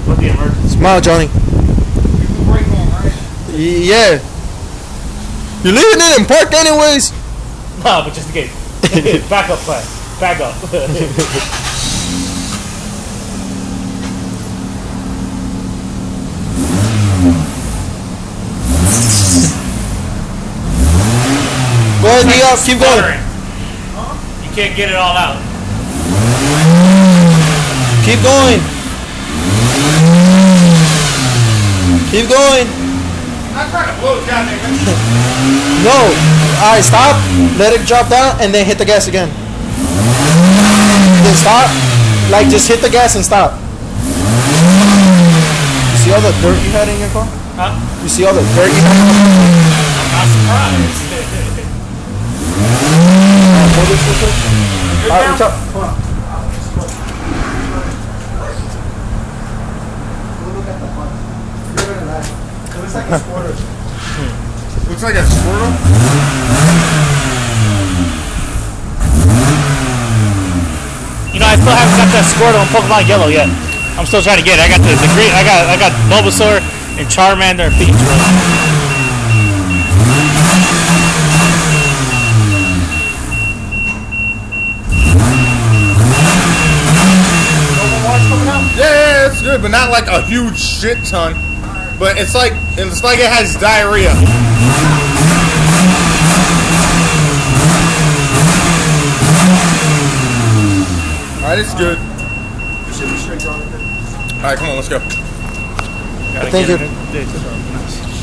Put the emergency. Smile, Johnny. Brake on, right? Yeah. You're leaving it in park anyways. No, but just in case. Back up, Clay. Back up. Go ahead, Neil. Keep going. You can't get it all out. Keep going. Keep going. I'm not trying to blow it down there. No. Alright, stop. Let it drop down and then hit the gas again. Then stop. Like, just hit the gas and stop. You see all the dirt you had in your car? Huh? You see all the dirt you had in your car? I'm not surprised. Hold this real quick. Alright, reach up. Come on. Look at the front. You're gonna lie. It looks like a squirter. Looks like a squirrel. You know, I still haven't got that Squirtle on Pokemon Yellow yet. I'm still trying to get it. I got the green. I got Bulbasaur and Charmander and Pikachu. Yeah, it's good, but not like a huge shit ton. But it's like it has diarrhea. Alright, it's good. You should be straight on it. Alright, come on, let's go. I think it.